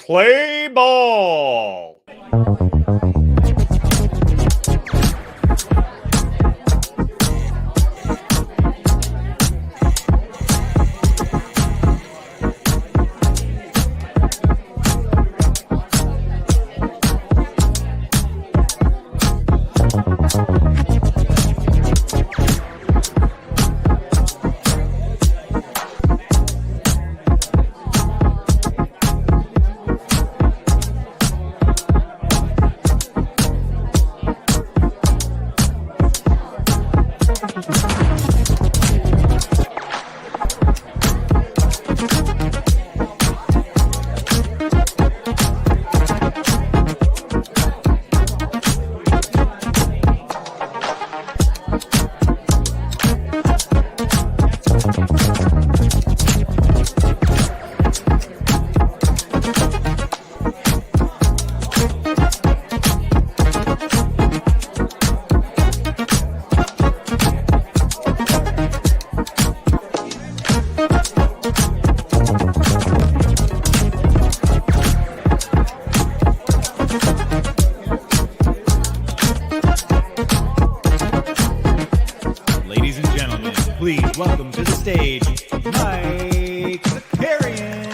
Play ball. Ladies and gentlemen, please welcome to the stage, Mike Zakarian.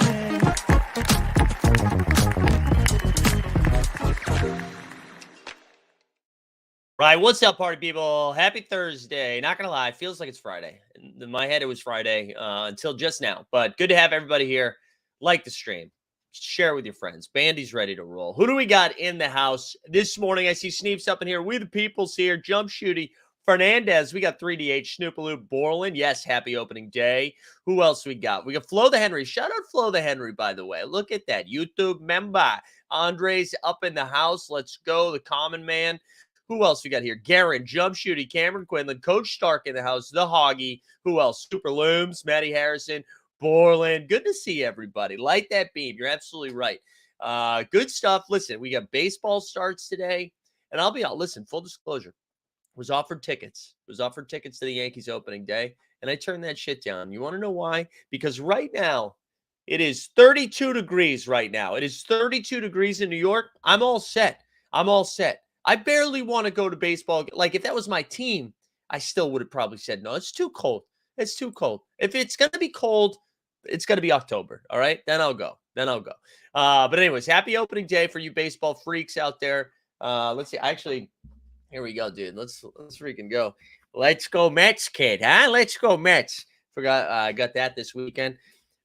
Right, what's up, party people? Happy Thursday. Not gonna lie, it feels like it's Friday. In my head, it was Friday until just now. But good to have everybody here. Like the stream, share with your friends. Bandy's ready to roll. Who do we got in the house this morning? I see Sneeps up in here. We the people's here. Jump Shooty. Fernandez, we got 3DH, Snoopaloo, Borland. Yes, happy opening day. Who else we got? We got Flo the Henry. Shout out Flo the Henry, by the way. Look at that. YouTube member. Andre's up in the house. Let's go. The common man. Who else we got here? Garen, Jump Shooty, Cameron Quinlan, Coach Stark in the house, The Hoggy. Who else? Super Looms, Matty Harrison, Borland. Good to see everybody. Light that beam. You're absolutely right. Good stuff. Listen, we got baseball starts today. And I'll be out. Listen, full disclosure. Was offered tickets to the Yankees opening day, and I turned that shit down. You want to know why? Because right now, it is 32 degrees right now. It is 32 degrees in New York. I'm all set. I barely want to go to baseball. Like, if that was my team, I still would have probably said, no, it's too cold. It's too cold. If it's going to be cold, it's going to be October, all right? Then I'll go. But anyways, happy opening day for you baseball freaks out there. Let's see. Actually, here we go, dude. Let's freaking go. Let's go Mets, kid, huh? Let's go Mets. Forgot I got that this weekend.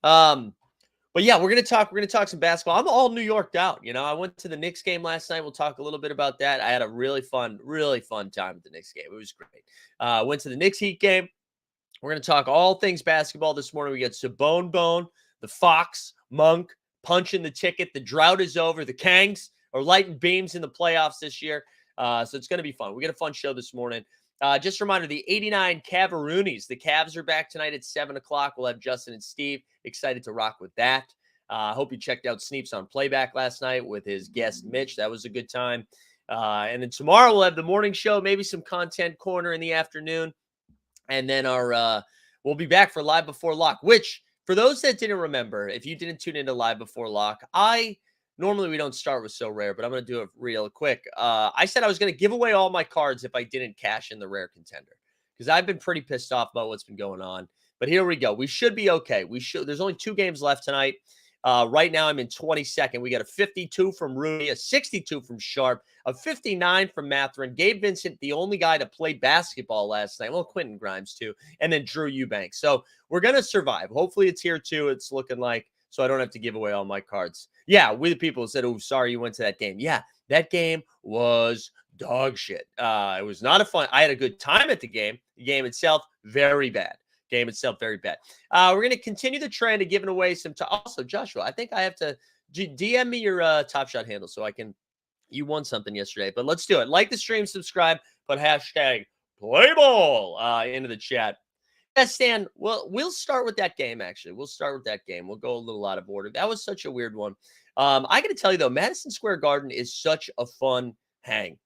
But yeah, we're gonna talk some basketball. I'm all New Yorked out. You know, I went to the Knicks game last night. We'll talk a little bit about that. I had a really fun time at the Knicks game. It was great. Went to the Knicks Heat game. We're gonna talk all things basketball this morning. We got Sabone Bone, the Fox, Monk, punching the ticket. The drought is over. The Kangs are lighting beams in the playoffs this year. So it's going to be fun. We got a fun show this morning. Just a reminder, the 89 Cavaroonies. The Cavs are back tonight at 7 o'clock. We'll have Justin and Steve. Excited to rock with that. I hope you checked out Sneeps on Playback last night with his guest, Mitch. That was a good time. And then tomorrow we'll have the morning show, maybe some content corner in the afternoon. And then we'll be back for Live Before Lock, which, for those that didn't remember, if you didn't tune into Live Before Lock, normally we don't start with So Rare, but I'm going to do it real quick. I said I was going to give away all my cards if I didn't cash in the Rare Contender, because I've been pretty pissed off about what's been going on. But here we go. We should be okay. There's only 2 games left tonight. Right now I'm in 22nd. We got a 52 from Rudy, a 62 from Sharp, a 59 from Matherin. Gabe Vincent, the only guy to play basketball last night. Well, Quentin Grimes too. And then Drew Eubanks. So we're going to survive. Hopefully it's here too. It's looking like, so I don't have to give away all my cards. Yeah, we the people who said, oh, sorry you went to that game. Yeah, that game was dog shit. It was not a fun. I had a good time at the game. The game itself, very bad. We're going to continue the trend of giving away some. Also, Joshua, I think I have to DM me your Top Shot handle so I can. You won something yesterday, but let's do it. Like the stream, subscribe, put hashtag playball into the chat. Yes, Stan, well, we'll start with that game, actually. We'll go a little out of order. That was such a weird one. I got to tell you, though, Madison Square Garden is such a fun hang.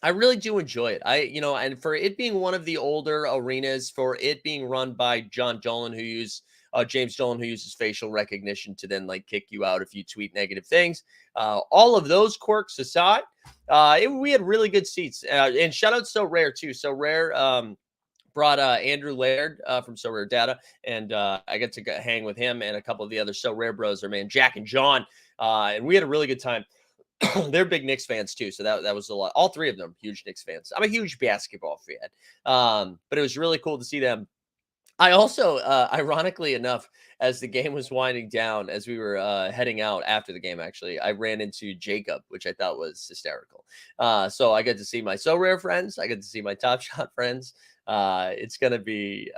I really do enjoy it. And for it being one of the older arenas, for it being run by John Dolan, who used James Dolan, who uses facial recognition to then like kick you out if you tweet negative things. All of those quirks aside, we had really good seats. And shout out So Rare too. So Rare brought Andrew Laird from So Rare Data, and I get to hang with him and a couple of the other So Rare bros, or man, Jack and John, and we had a really good time. They're big Knicks fans too, so that was a lot. All three of them huge Knicks fans. I'm a huge basketball fan, but it was really cool to see them. I also, ironically enough, as the game was winding down, as we were heading out after the game, actually, I ran into Jacob, which I thought was hysterical. So I get to see my So Rare friends. I get to see my Top Shot friends. It's gonna be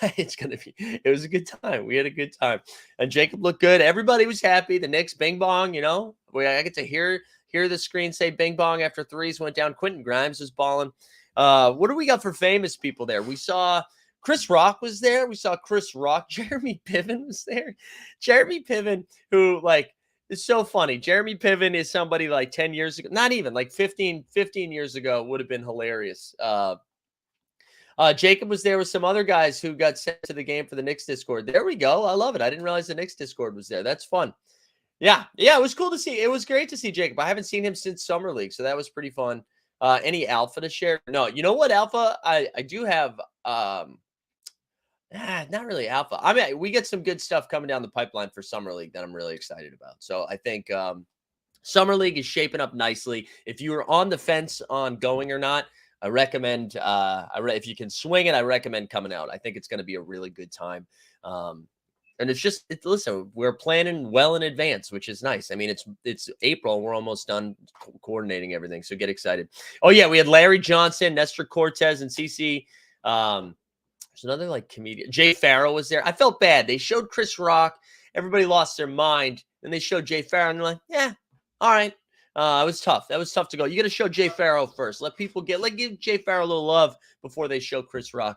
it was a good time. We had a good time. And Jacob looked good. Everybody was happy. The Knicks, Bing Bong, I get to hear the screen say Bing Bong after threes went down. Quentin Grimes was balling. What do we got for famous people there? We saw Chris Rock was there. We saw Chris Rock. Jeremy Piven was there. Jeremy Piven, who is so funny. Jeremy Piven is somebody like 10 years ago, not even like 15 years ago would have been hilarious. Jacob was there with some other guys who got sent to the game for the Knicks Discord. There we go. I love it. I didn't realize the Knicks Discord was there. That's fun. Yeah. It was cool to see. It was great to see Jacob. I haven't seen him since Summer League, so that was pretty fun. Any alpha to share? No. You know what alpha? I do have not really alpha. I mean, we get some good stuff coming down the pipeline for Summer League that I'm really excited about. So I think Summer League is shaping up nicely. If you are on the fence on going or not, I recommend, if you can swing it, I recommend coming out. I think it's going to be a really good time. And listen, we're planning well in advance, which is nice. I mean, it's April. We're almost done coordinating everything. So get excited. Oh yeah. We had Larry Johnson, Nestor Cortez, and CC. There's another like comedian. Jay Farrow was there. I felt bad. They showed Chris Rock. Everybody lost their mind. And they showed Jay Farrow. And they're like, yeah, all right. It was tough. That was tough to go. You got to show Jay Farrow first. Let people give Jay Farrow a little love before they show Chris Rock.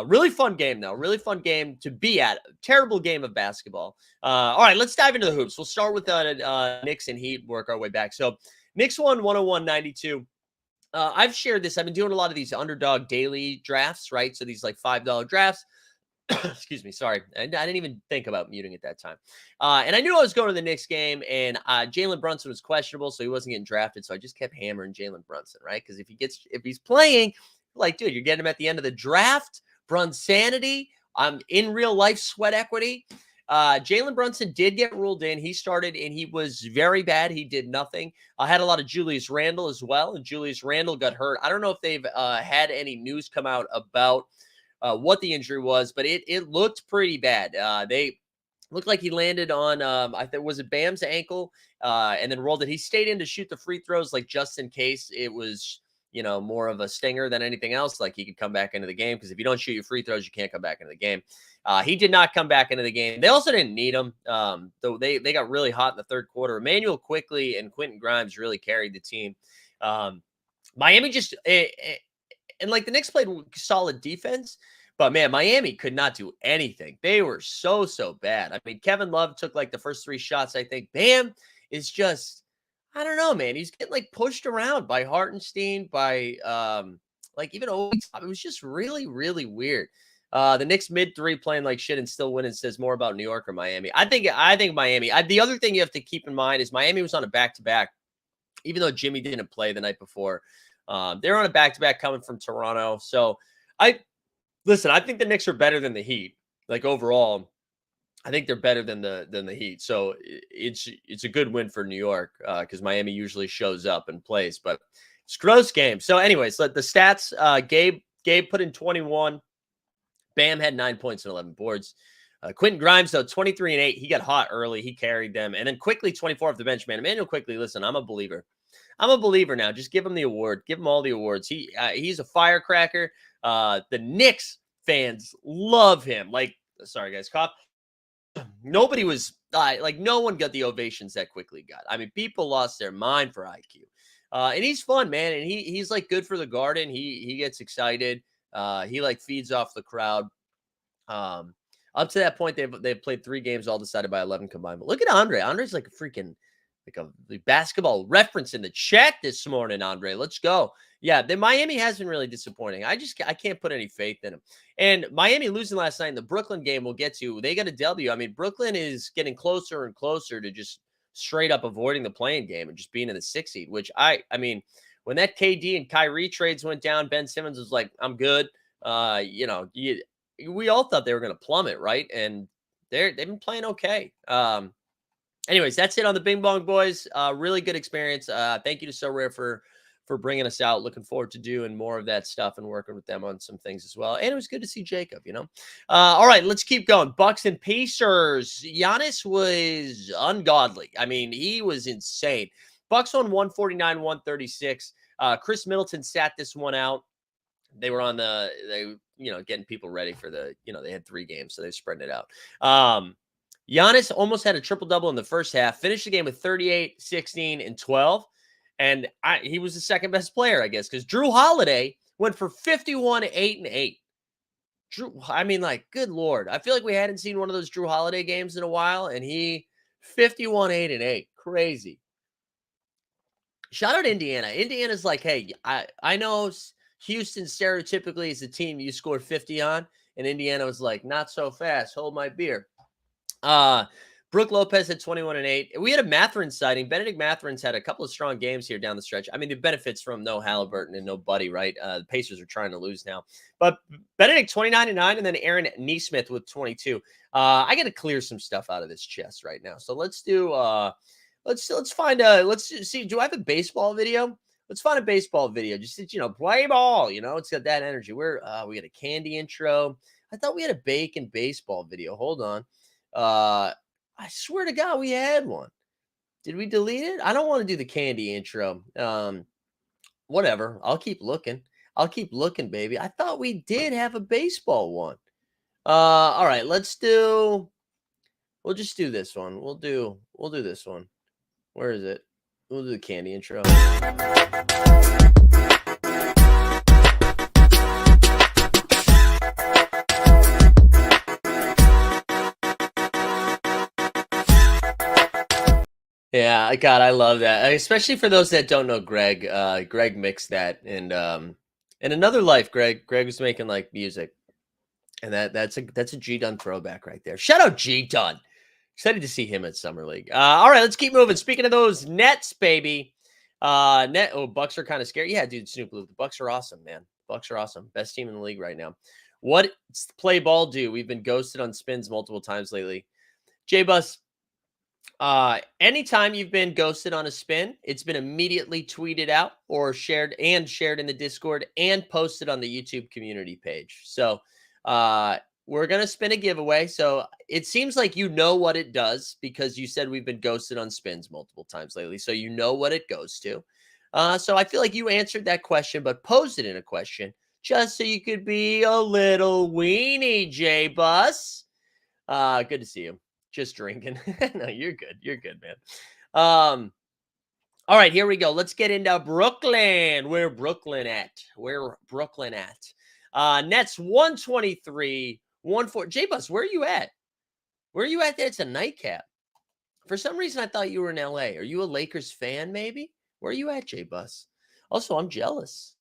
Really fun game, though. Really fun game to be at. Terrible game of basketball. All right, let's dive into the hoops. We'll start with Knicks and Heat, work our way back. So Knicks won 101-92. I've shared this. I've been doing a lot of these underdog daily drafts, right? So these like $5 drafts. Excuse me. Sorry. I didn't even think about muting at that time. And I knew I was going to the Knicks game, and Jalen Brunson was questionable, so he wasn't getting drafted. So I just kept hammering Jalen Brunson, right? Because if he's playing, like, dude, you're getting him at the end of the draft. Brunsanity. I'm in real life sweat equity. Jalen Brunson did get ruled in. He started and he was very bad. He did nothing. I had a lot of Julius Randle as well, and Julius Randle got hurt. I don't know if they've had any news come out about what the injury was, but it looked pretty bad. They looked like he landed on, I think, was it Bam's ankle, and then rolled it. He stayed in to shoot the free throws, like just in case it was, more of a stinger than anything else. Like he could come back into the game, because if you don't shoot your free throws, you can't come back into the game. He did not come back into the game. They also didn't need him. Though they got really hot in the third quarter. Emmanuel Quickly and Quentin Grimes really carried the team. Miami just and like the Knicks played solid defense, but man, Miami could not do anything. They were so bad. I mean, Kevin Love took like the first 3 shots. I think Bam is just, I don't know, man. He's getting like pushed around by Hartenstein, by like even Obi. It was just really weird. The Knicks mid-3 playing like shit and still winning says more about New York or Miami. I think Miami. The other thing you have to keep in mind is Miami was on a back-to-back, even though Jimmy didn't play the night before. They're on a back-to-back coming from Toronto. So I think the Knicks are better than the Heat. Like overall, I think they're better than the Heat. So it's a good win for New York because Miami usually shows up and plays. But it's a gross game. So anyways, the stats. Gabe put in 21. Bam had 9 points and 11 boards. Quentin Grimes, though, 23 and 8. He got hot early. He carried them. And then Quickly 24 off the bench, man. Emmanuel Quickly, listen, I'm a believer. I'm a believer now. Just give him the award. Give him all the awards. He's a firecracker. The Knicks fans love him. Like, sorry, guys, cop. Nobody was no one got the ovations that Quickly got. I mean, people lost their mind for IQ. And he's fun, man. And he's like good for the Garden. He gets excited. He like feeds off the crowd. Up to that point, they've played 3 games, all decided by 11 combined. But look at Andre. Andre's like a freaking the basketball reference in the chat this morning, Andre. Let's go. Yeah, the Miami has been really disappointing. I can't put any faith in them. And Miami losing last night in the Brooklyn game we'll get to. They got a W. I mean, Brooklyn is getting closer and closer to just straight up avoiding the playing game and just being in the 6th seed, which I mean, when that KD and Kyrie trades went down, Ben Simmons was like, I'm good. We all thought they were going to plummet, right? And they've been playing okay. Anyways, that's it on the Bing Bong Boys. Really good experience. Thank you to So Rare for bringing us out. Looking forward to doing more of that stuff and working with them on some things as well. And it was good to see Jacob, All right, let's keep going. Bucks and Pacers. Giannis was ungodly. I mean, he was insane. Bucks on 149-136. Chris Middleton sat this one out. They were getting people ready for they had 3 games, so they're spreading it out. Giannis almost had a triple-double in the first half, finished the game with 38, 16, and 12. And he was the second best player, I guess, because Drew Holiday went for 51, 8, and 8. Drew, I mean, good Lord. I feel like we hadn't seen one of those Drew Holiday games in a while, and he 51, 8, and 8. Crazy. Shout out Indiana. Indiana's like, hey, I know Houston stereotypically is the team you score 50 on, and Indiana was like, not so fast. Hold my beer. Brooke Lopez had 21 and 8. We had a Mathurin sighting. Benedict Mathurin's had a couple of strong games here down the stretch. I mean, the benefits from no Halliburton and no Buddy, right? The Pacers are trying to lose now. But Benedict 29 and 9, and then Aaron Nesmith with 22. I got to clear some stuff out of this chest right now. So let's do let's see. Do I have a baseball video? Let's find a baseball video. Just play ball. It's got that energy. We got a candy intro. I thought we had a bacon baseball video. Hold on. I swear to God, we had one. Did we delete it? I don't want to do the candy intro. Whatever. I'll keep looking. Baby. I thought we did have a baseball one. All right, we'll just do this one. We'll do this one. Where is it? We'll do the candy intro. Yeah, God, I love that. Especially for those that don't know Greg. Greg mixed that, and in another life, Greg was making music, and that's a G Dunn throwback right there. Shout out G Dunn. Excited to see him at Summer League. All right, let's keep moving. Speaking of those Nets, baby. Bucks are kind of scary. Yeah, dude, Snoop Luke. The Bucks are awesome, man. Bucks are awesome. Best team in the league right now. What's play ball do? We've been ghosted on spins multiple times lately. J-Bus. Anytime you've been ghosted on a spin, it's been immediately tweeted out or shared in the Discord and posted on the YouTube community page. So, we're going to spin a giveaway. So it seems like what it does because you said we've been ghosted on spins multiple times lately. So you know what it goes to. So I feel like you answered that question, but posed it in a question just so you could be a little weenie, J-Bus. Good to see you. Just drinking. No, you're good. You're good, man. All right, here we go. Let's get into Brooklyn. Where Brooklyn at? Nets 123, 1-4. J-Bus, where are you at? Where are you at? It's a nightcap. For some reason, I thought you were in LA. Are you a Lakers fan, maybe? Where are you at, J-Bus? Also, I'm jealous.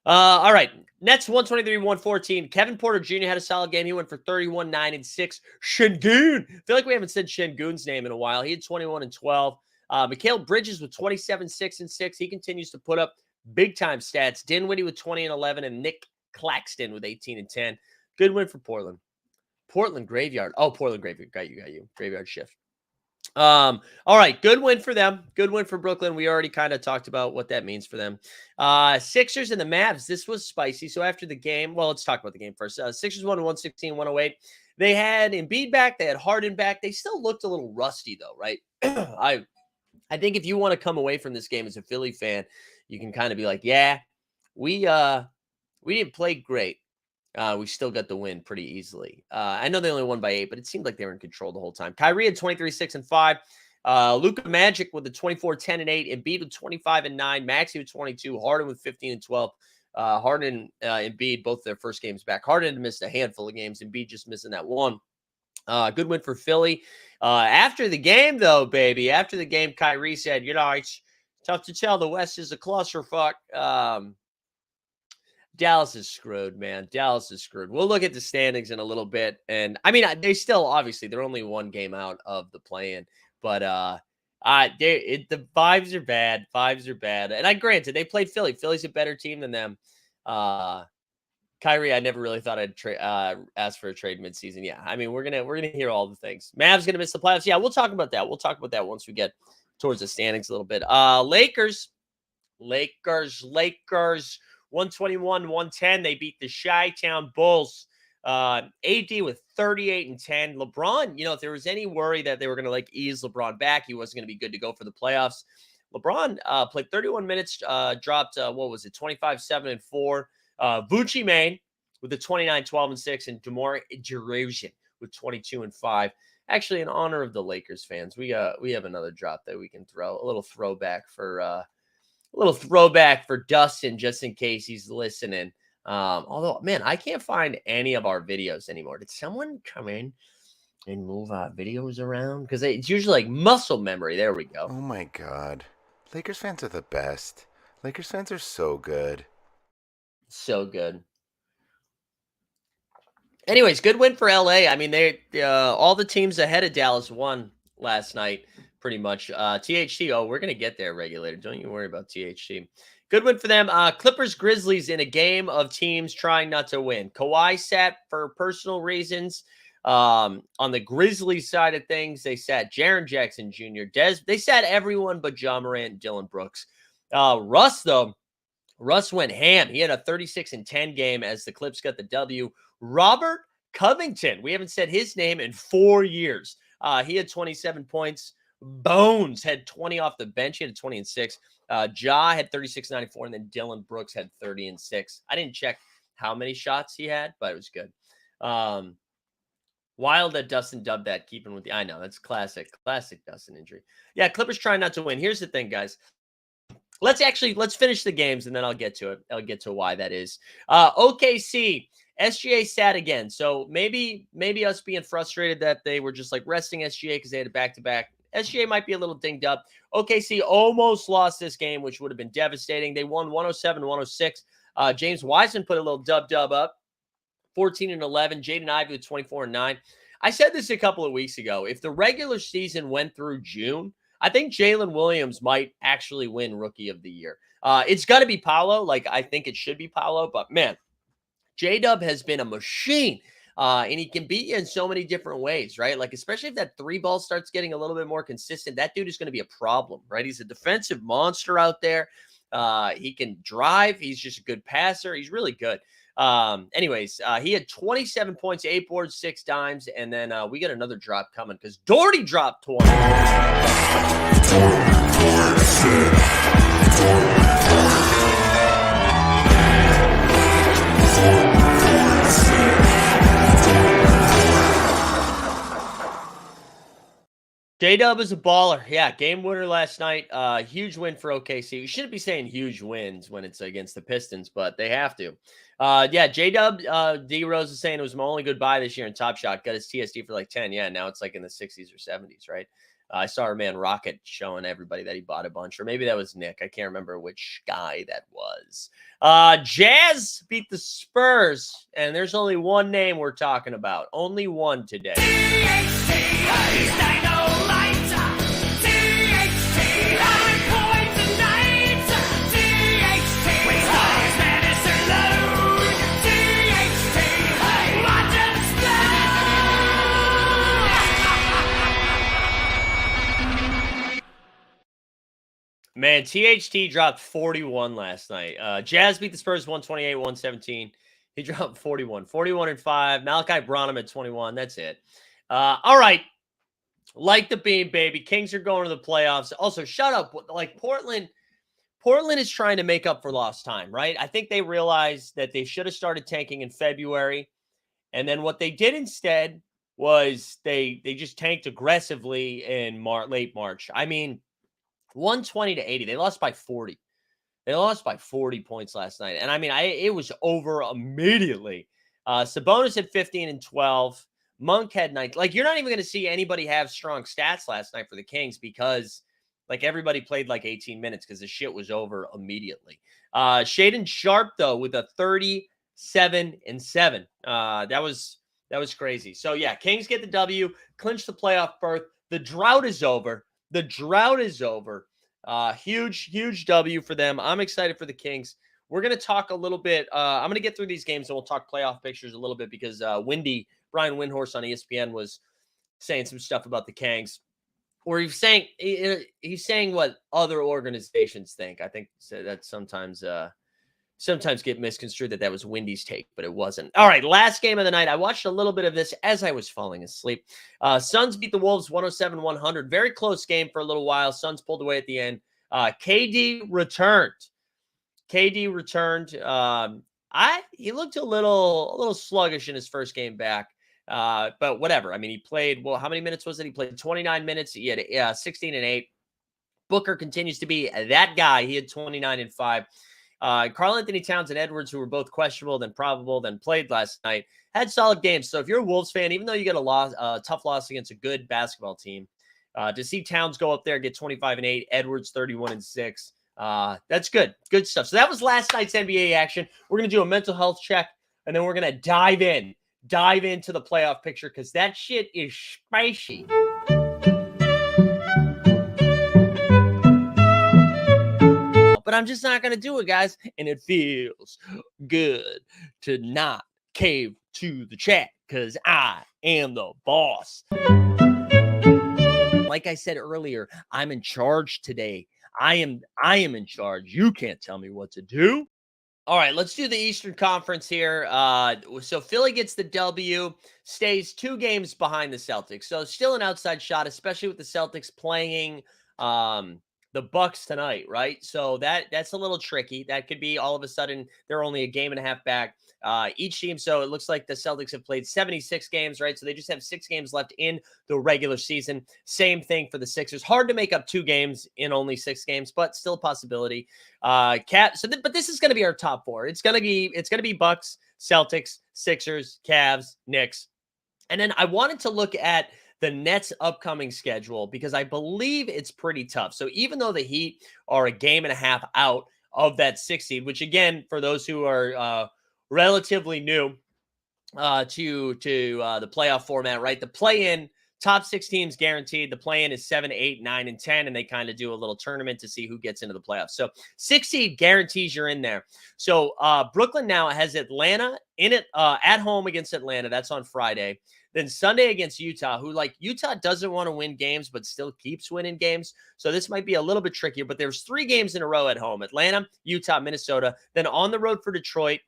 All right. Nets 123, 114. Kevin Porter Jr. had a solid game. He went for 31, 9, and 6. Şengün. I feel like we haven't said Şengün's name in a while. He had 21 and 12. Mikal Bridges with 27, 6, and 6. He continues to put up big-time stats. Dinwiddie with 20 and 11, and Nick Claxton with 18 and 10. Good win for Portland. Portland Graveyard. Oh, Portland Graveyard. Got you. Graveyard shift. All right. Good win for them. Good win for Brooklyn. We already kind of talked about what that means for them. Sixers and the Mavs. This was spicy. So after the game, let's talk about the game first. Sixers won 116, 108. They had Embiid back. They had Harden back. They still looked a little rusty though, right? I think if you want to come away from this game as a Philly fan, you can kind of be like, yeah, we didn't play great. We still got the win pretty easily. I know they only won by 8, but it seemed like they were in control the whole time. Kyrie had 23, 6, and 5. Luka Magic with the 24, 10, and 8. Embiid with 25 and 9. Maxey with 22. Harden with 15 and 12. Harden and Embiid, both their first games back. Harden missed a handful of games. Embiid just missing that one. Good win for Philly. After the game, though, baby, after the game, Kyrie said, it's tough to tell. The West is a clusterfuck. Dallas is screwed, man. Dallas is screwed. We'll look at the standings in a little bit. And I mean, they still, obviously, they're only one game out of the play-in. But the vibes are bad. Vibes are bad. And granted, they played Philly. Philly's a better team than them. Kyrie, I never really thought I'd ask for a trade midseason. Yeah, I mean, we're gonna hear all the things. Mavs gonna miss the playoffs. Yeah, we'll talk about that. We'll talk about that once we get towards the standings a little bit. Lakers, 121-110. They beat the Chi-Town Bulls. AD with 38 and 10. LeBron, if there was any worry that they were gonna ease LeBron back, he wasn't gonna be good to go for the playoffs. LeBron played 31 minutes, dropped 25, 7, and 4. Vucci Main with the 29, 12, and 6, and DeMar DeRozan with 22 and 5. Actually, in honor of the Lakers fans, we have another drop that we can throw, a little throwback for Dustin, just in case he's listening. Although, man, I can't find any of our videos anymore. Did someone come in and move our videos around? Because it's usually muscle memory. There we go. Oh my God, Lakers fans are the best. Lakers fans are so good. So good. Anyways, good win for LA. I mean, they all the teams ahead of Dallas won last night, pretty much. THT, we're gonna get there, regulator. Don't you worry about THT. Good win for them. Clippers Grizzlies in a game of teams trying not to win. Kawhi sat for personal reasons. On the Grizzlies side of things, they sat Jaren Jackson Jr. They sat everyone but Ja Morant and Dylan Brooks. Russ went ham. He had a 36 and 10 game as the Clips got the W. Robert Covington, we haven't said his name in 4 years. He had 27 points. Bones had 20 off the bench. He had 20 and 6. Ja had 36, 94, and then Dylan Brooks had 30 and 6. I didn't check how many shots he had, but it was good. Wild that Dustin dubbed that, keeping with the, I know, that's classic Dustin injury. Yeah, Clippers trying not to win. Here's the thing, guys. Let's finish the games and then I'll get to it. I'll get to why that is. OKC, SGA sat again. So maybe us being frustrated that they were just resting SGA because they had a back-to-back. SGA might be a little dinged up. OKC almost lost this game, which would have been devastating. They won 107-106. James Wiseman put a little dub up, 14 and 11. Jaden Ivey with 24 and 9. I said this a couple of weeks ago. If the regular season went through June, I think Jalen Williams might actually win Rookie of the Year. It's got to be Paolo. I think it should be Paolo. But, man, J-Dub has been a machine. And he can beat you in so many different ways, right? Especially if that three ball starts getting a little bit more consistent, that dude is going to be a problem, right? He's a defensive monster out there. He can drive. He's just a good passer. He's really good. Anyways, he had 27 points, 8 boards, 6 dimes, and then we got another drop coming because Doherty dropped 20. J-Dub is a baller. Yeah, game winner last night. Huge win for OKC. You shouldn't be saying huge wins when it's against the Pistons, but they have to. Yeah, J-Dub, D-Rose is saying it was my only good buy this year in Top Shot. Got his TSD for 10. Yeah, now it's in the 60s or 70s, right? I saw our man Rocket showing everybody that he bought a bunch, or maybe that was Nick. I can't remember which guy that was. Jazz beat the Spurs, and there's only one name we're talking about. Only one today. Man, THT dropped 41 last night. Jazz beat the Spurs 128-117. He dropped 41. 41 and 5. Malachi Branham at 21. That's it. All right. Like the beam, baby. Kings are going to the playoffs. Also, shut up. Portland is trying to make up for lost time, right? I think they realized that they should have started tanking in February. And then what they did instead was they just tanked aggressively in late March. I mean, 120-80. They lost by 40. They lost by 40 points last night. And I mean, it was over immediately. Sabonis at 15 and 12. Monk had 9. Like, you're not even going to see anybody have strong stats last night for the Kings because, like, everybody played like 18 minutes because the shit was over immediately. Shaden Sharp, though, with a 37-7. That was crazy. So, yeah, Kings get the W, clinch the playoff berth. The drought is over. The drought is over. Huge W for them. I'm excited for the Kings. We're going to talk a little bit. I'm going to get through these games and we'll talk playoff pictures a little bit because Brian Windhorst on ESPN was saying some stuff about the Kings, or he's saying what other organizations think. I think that sometimes get misconstrued that was Windy's take, but it wasn't. All right, last game of the night. I watched a little bit of this as I was falling asleep. Suns beat the Wolves 107-100. Very close game for a little while. Suns pulled away at the end. KD returned. He looked a little sluggish in his first game back. But whatever. I mean, he played, well, how many minutes was it? He played 29 minutes. He had 16 and 8. Booker continues to be that guy. He had 29 and 5. Karl Anthony Towns and Edwards, who were both questionable, then probable, then played last night, had solid games. So if you're a Wolves fan, even though you get a tough loss against a good basketball team, to see Towns go up there and get 25 and 8, Edwards 31 and 6, that's good. Good stuff. So that was last night's NBA action. We're going to do a mental health check, and then we're going to dive into the playoff picture because that shit is spicy. But I'm just not going to do it, guys. And it feels good to not cave to the chat because I am the boss. Like I said earlier, I'm in charge today. I am in charge. You can't tell me what to do. All right, let's do the Eastern Conference here. So Philly gets the W, stays 2 games behind the Celtics. So still an outside shot, especially with the Celtics playing the Bucks tonight, right? So that's a little tricky. That could be all of a sudden they're only a game and a half back. Each team. So it looks like the Celtics have played 76 games, right? So they just have 6 games left in the regular season. Same thing for the Sixers. Hard to make up 2 games in only 6 games, but still a possibility. But this is going to be our top 4. It's going to be Bucks, Celtics, Sixers, Cavs, Knicks. And then I wanted to look at the Nets' upcoming schedule because I believe it's pretty tough. So even though the Heat are a game and a half out of that 6 seed, which again, for those who are relatively new to the playoff format, right? The play-in, top 6 teams guaranteed. The play-in is 7, 8, 9, and 10, and they kind of do a little tournament to see who gets into the playoffs. So 6 seed guarantees you're in there. So Brooklyn now has Atlanta in it at home against Atlanta. That's on Friday. Then Sunday against Utah, who Utah doesn't want to win games, but still keeps winning games. So this might be a little bit trickier, but there's 3 games in a row at home: Atlanta, Utah, Minnesota. Then on the road for Detroit,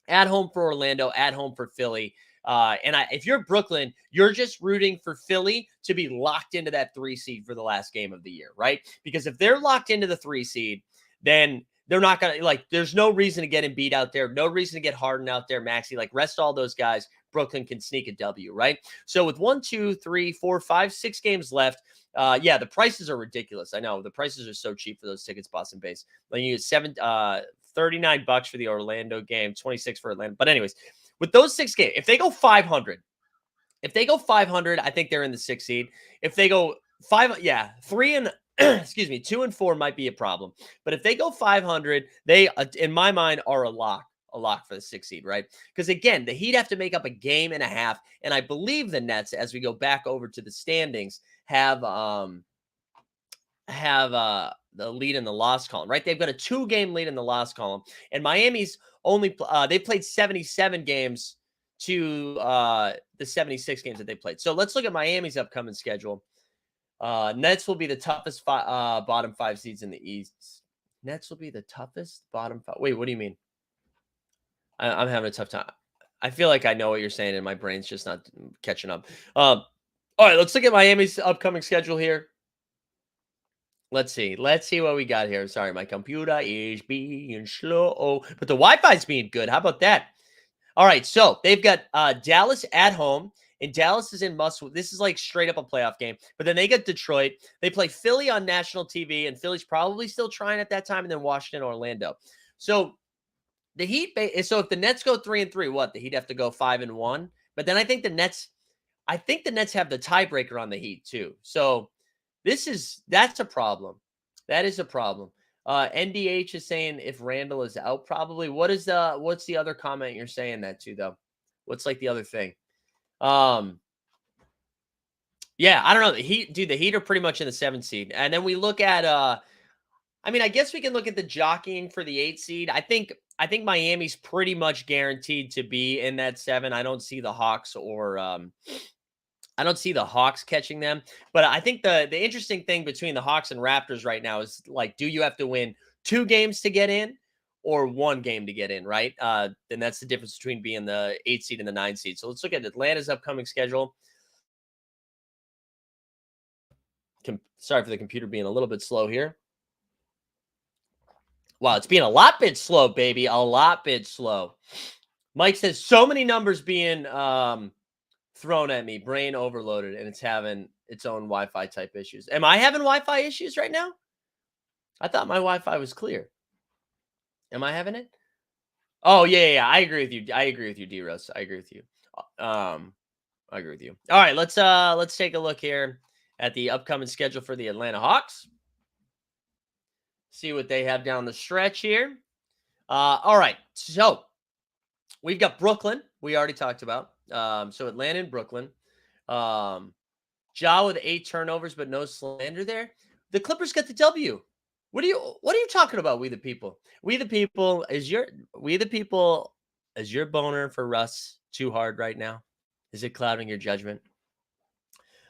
at home for Orlando, at home for Philly. If you're Brooklyn, you're just rooting for Philly to be locked into that 3 seed for the last game of the year, right? Because if they're locked into the 3 seed, then they're not going to, there's no reason to get Embiid out there. No reason to get Harden out there, Maxey. Rest all those guys. Brooklyn can sneak a W, right? So with 1, 2, 3, 4, 5, 6 games left, the prices are ridiculous. I know the prices are so cheap for those tickets, Boston base. You get $39 for the Orlando game, 26 for Atlanta. But anyways, with those 6 games, if they go 500, I think they're in the 6 seed. If they go 3 and 2 and 4 might be a problem. But if they go 500, they, in my mind, are a lock for the 6 seed, right? Because again, the Heat have to make up a game and a half, and I believe the Nets, as we go back over to the standings, have the lead in the loss column, right? They've got a 2-game lead in the loss column, and Miami's only they played 77 games to the 76 games that they played. So let's look at Miami's upcoming schedule. Nets will be the toughest bottom 5 seeds in the East. Nets will be the toughest bottom 5. Wait, what do you mean? I'm having a tough time. I feel like I know what you're saying, and my brain's just not catching up. All right, let's look at Miami's upcoming schedule here. Let's see what we got here. Sorry, my computer is being slow, but the Wi-Fi's being good. How about that? All right, so they've got Dallas at home, and Dallas is in must. This is straight up a playoff game. But then they get Detroit. They play Philly on national TV, and Philly's probably still trying at that time, and then Washington, Orlando. So the Heat. So if the Nets go 3-3, what? The Heat have to go 5-1. But then I think the Nets I think the Nets have the tiebreaker on the Heat too. So that's a problem. That is a problem. NDH is saying if Randall is out, probably. What's the other comment you're saying that to though? What's like the other thing? Yeah, I don't know. The Heat are pretty much in the 7th seed. And then we look at I mean, I guess we can look at the jockeying for the 8 seed. I think Miami's pretty much guaranteed to be in that 7. I don't see the Hawks catching them. But I think the interesting thing between the Hawks and Raptors right now is like, do you have to win 2 games to get in or 1 game to get in, right? Then that's the difference between being the 8 seed and the 9 seed. So let's look at Atlanta's upcoming schedule. Sorry for the computer being a little bit slow here. Wow, it's being a lot bit slow, baby. A lot bit slow. Mike says so many numbers being thrown at me, brain overloaded, and it's having its own Wi-Fi type issues. Am I having Wi-Fi issues right now? I thought my Wi-Fi was clear. Am I having it? Oh, yeah. I agree with you. I agree with you, D-Rose. I agree with you. I agree with you. All right, let's take a look here at the upcoming schedule for the Atlanta Hawks. See what they have down the stretch here. All right, so we've got Brooklyn. We already talked about. So Atlanta and Brooklyn. Ja with 8 turnovers, but no slander there. The Clippers get the W. What are you talking about? We the people. Is your boner for Russ too hard right now? Is it clouding your judgment?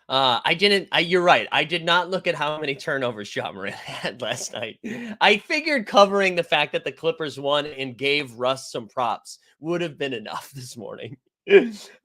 You're right. I did not look at how many turnovers Ja Morant had last night. I figured covering the fact that the Clippers won and gave Russ some props would have been enough this morning.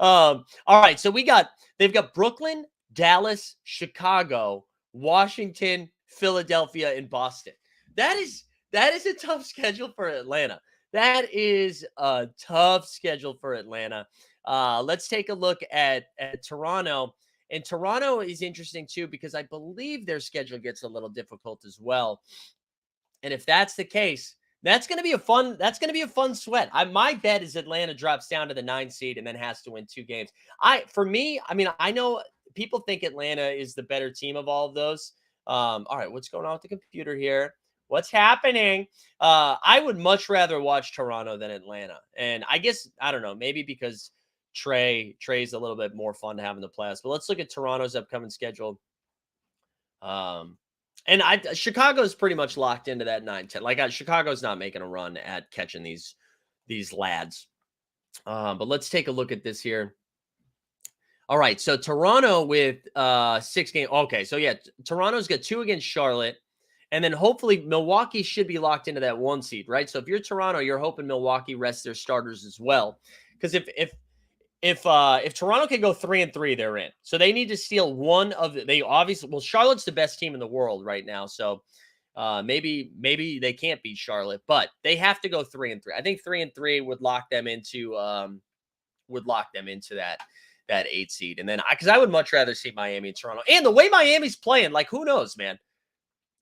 All right. So they've got Brooklyn, Dallas, Chicago, Washington, Philadelphia, and Boston. That is a tough schedule for Atlanta. That is a tough schedule for Atlanta. Let's take a look at Toronto. And Toronto is interesting too, because I believe their schedule gets a little difficult as well. And if that's the case, that's going to be a fun sweat. My bet is Atlanta drops down to the 9 seed and then has to win 2 games. I know people think Atlanta is the better team of all of those. All right, what's going on with the computer here? What's happening? I would much rather watch Toronto than Atlanta. And I guess, I don't know, maybe because Trey's a little bit more fun to have in the playoffs. But let's look at Toronto's upcoming schedule. And Chicago's pretty much locked into that 9-10. Like Chicago's not making a run at catching these lads. But let's take a look at this here. All right, so Toronto with 6 games. Okay, so yeah, Toronto's got 2 against Charlotte, and then hopefully Milwaukee should be locked into that 1 seed, right? So if you're Toronto, you're hoping Milwaukee rests their starters as well, because if Toronto can go 3-3, they're in. So they need to steal one of Charlotte's the best team in the world right now. So maybe they can't beat Charlotte, but they have to go 3-3. I think 3-3 would lock them into that 8 seed. And then because I would much rather see Miami and Toronto. And the way Miami's playing, like, who knows, man?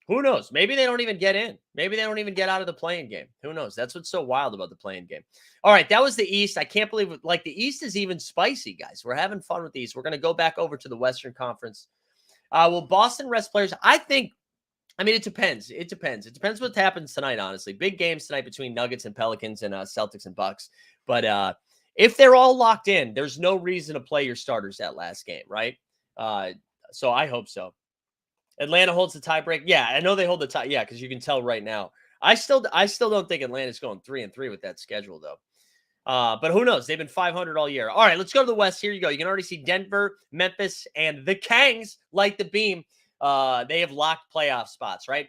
Who knows? Maybe they don't even get in. Maybe they don't even get out of the playing game. Who knows? That's what's so wild about the playing game. All right, that was the East. I can't believe it. Like, the East is even spicy, guys. We're having fun with these. We're going to go back over to the Western Conference. Will Boston rest players? I mean, it depends. It depends what happens tonight, honestly. Big games tonight between Nuggets and Pelicans and Celtics and Bucks. But if they're all locked in, there's no reason to play your starters that last game, right? So I hope so. Atlanta holds the tiebreak. Yeah, I know they hold the tie. Yeah, because you can tell right now. I still don't think Atlanta's going 3-3 with that schedule, though. But who knows? They've been 500 all year. All right, let's go to the West. Here you go. You can already see Denver, Memphis, and the Kangs light the beam. They have locked playoff spots, right?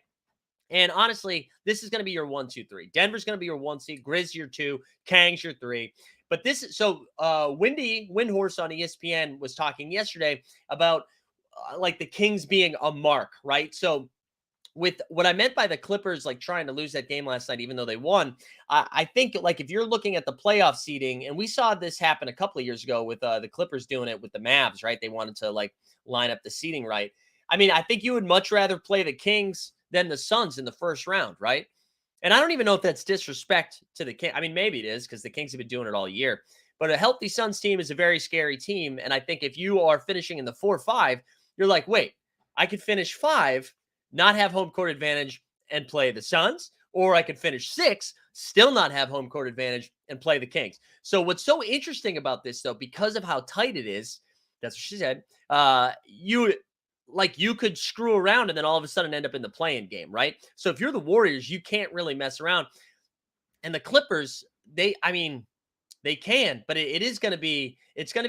And honestly, this is going to be your 1, 2, 3. Denver's going to be your 1 seed. Grizz your 2. Kangs your 3. But Windhorse on ESPN was talking yesterday about like the Kings being a mark, right? So with what I meant by the Clippers, like trying to lose that game last night, even though they won, I think like if you're looking at the playoff seeding, and we saw this happen a couple of years ago with the Clippers doing it with the Mavs, right? They wanted to like line up the seeding right. I mean, I think you would much rather play the Kings than the Suns in the first round, right? And I don't even know if that's disrespect to the Kings. I mean, maybe it is because the Kings have been doing it all year. But a healthy Suns team is a very scary team. And I think if you are finishing in the 4-5, you're like, wait, I could finish 5, not have home court advantage and play the Suns, or I could finish 6, still not have home court advantage and play the Kings. So what's so interesting about this, though, because of how tight it is, that's what she said, you could screw around and then all of a sudden end up in the play-in game, right? So if you're the Warriors, you can't really mess around. And the Clippers, they can, but it's going to be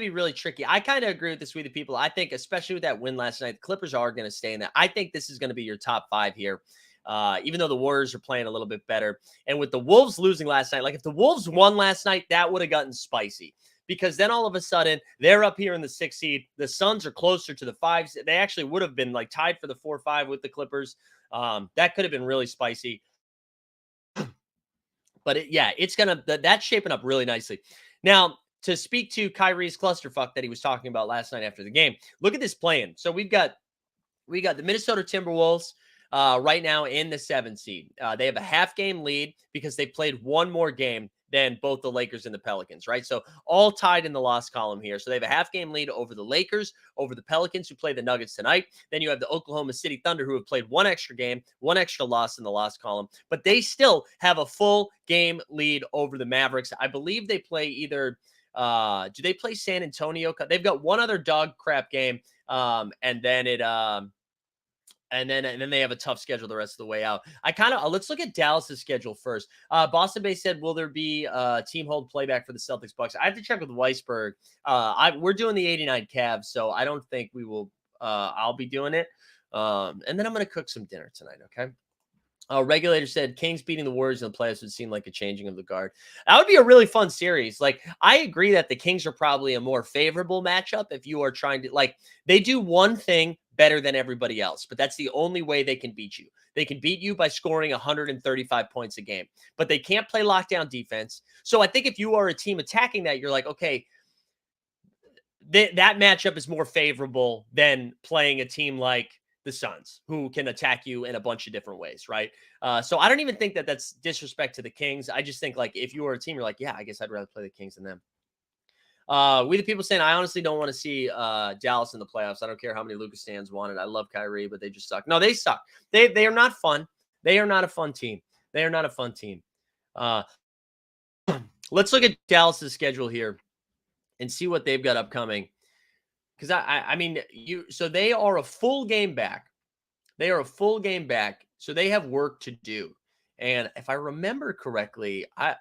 really tricky. I kind of agree with this with the people. I think, especially with that win last night, the Clippers are going to stay in that. I think this is going to be your top 5 here, even though the Warriors are playing a little bit better. And with the Wolves losing last night, like if the Wolves won last night, that would have gotten spicy. Because then all of a sudden they're up here in the 6th seed. The Suns are closer to the 5s. They actually would have been like tied for the 4-5 with the Clippers. That could have been really spicy. But that's shaping up really nicely. Now, to speak to Kyrie's clusterfuck that he was talking about last night after the game, look at this play-in. So we got the Minnesota Timberwolves right now in the 7th seed. They have a half game lead because they played one more game than both the Lakers and the Pelicans, right? So all tied in the loss column here. So they have a half game lead over the Lakers, over the Pelicans, who play the Nuggets tonight. Then you have the Oklahoma City Thunder, who have played one extra game, one extra loss in the loss column, but they still have a full game lead over the Mavericks. I believe they play either do they play San Antonio? They've got one other dog crap game. And then they have a tough schedule the rest of the way out. Let's look at Dallas's schedule first. Boston Bay said, will there be team hold playback for the Celtics Bucks? I have to check with Weisberg. We're doing the 89 Cavs, so I don't think we will. I'll be doing it. And then I'm going to cook some dinner tonight, okay? Regulator said Kings beating the Warriors in the playoffs would seem like a changing of the guard. That would be a really fun series. Like, I agree that the Kings are probably a more favorable matchup if you are trying to, like, they do one thing better than everybody else, but that's the only way they can beat you. They can beat you by scoring 135 points a game, but they can't play lockdown defense. So I think if you are a team attacking that, you're like, okay, that matchup is more favorable than playing a team like the Suns, who can attack you in a bunch of different ways, right? So I don't even think that that's disrespect to the Kings. I just think, like, if you were a team, you're like, yeah, I guess I'd rather play the Kings than them. We the people saying, I honestly don't want to see Dallas in the playoffs. I don't care how many Lucas stands wanted. I love Kyrie, but they just suck. No, they suck. They are not fun. They are not a fun team. They are not a fun team. Let's look at Dallas's schedule here and see what they've got upcoming. Because I mean, so they are a full game back. They are a full game back. So they have work to do. And if I remember correctly, I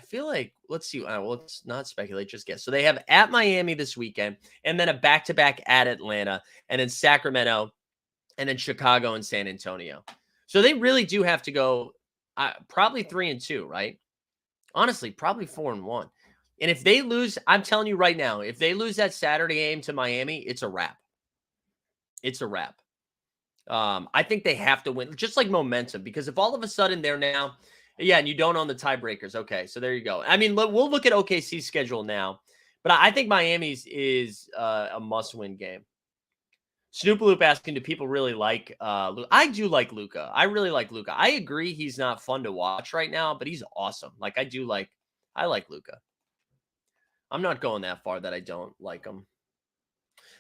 feel like, let's see. Well, let's not speculate, just guess. So they have at Miami this weekend, and then a back-to-back at Atlanta, and then Sacramento, and then Chicago and San Antonio. So they really do have to go probably 3-2, right? Honestly, probably 4-1. And if they lose, I'm telling you right now, if they lose that Saturday game to Miami, it's a wrap. It's a wrap. I think they have to win, just like momentum, because if all of a sudden they're now, yeah, and you don't own the tiebreakers. Okay, so there you go. I mean, we'll look at OKC's schedule now, but I think Miami's is a must-win game. Snoopaloop asking, do people really like Luka? I do like Luka. I really like Luka. I agree he's not fun to watch right now, but he's awesome. Like, I like Luka. I'm not going that far that I don't like him.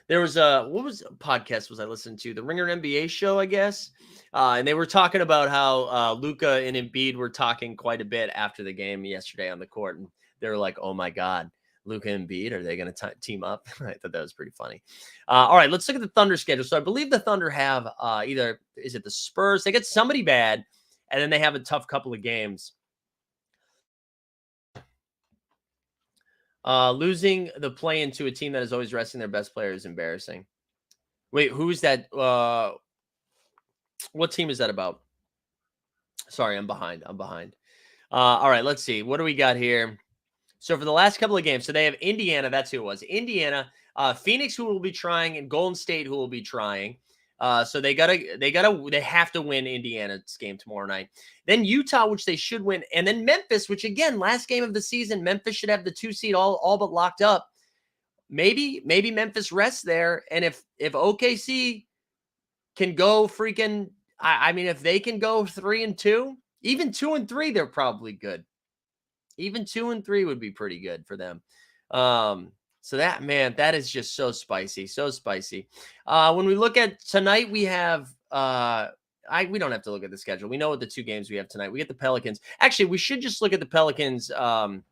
There was what podcast was I listening to? The Ringer NBA show, I guess. And they were talking about how Luka and Embiid were talking quite a bit after the game yesterday on the court. And they were like, oh my God, Luka and Embiid, are they going to team up? I thought that was pretty funny. All right, let's look at the Thunder schedule. So I believe the Thunder have either, is it the Spurs? They get somebody bad, and then they have a tough couple of games. Losing the play into a team that is always resting their best player is embarrassing. Wait, who's that? What team is that about? Sorry, I'm behind. All right, let's see. What do we got here? So for the last couple of games, so they have Indiana. That's who it was. Indiana, Phoenix, who will be trying, and Golden State, who will be trying. So they have to win Indiana's game tomorrow night. Then Utah, which they should win, and then Memphis, which again, last game of the season, Memphis should have the 2 seed all but locked up. Maybe Memphis rests there, and if OKC can go freaking, I mean, if they can go 3-2, even 2-3, they're probably good. Even 2-3 would be pretty good for them. So that, man, that is just so spicy, so spicy. When we look at tonight, we have we don't have to look at the schedule. We know what the two games we have tonight. We get the Pelicans. Actually, we should just look at the Pelicans on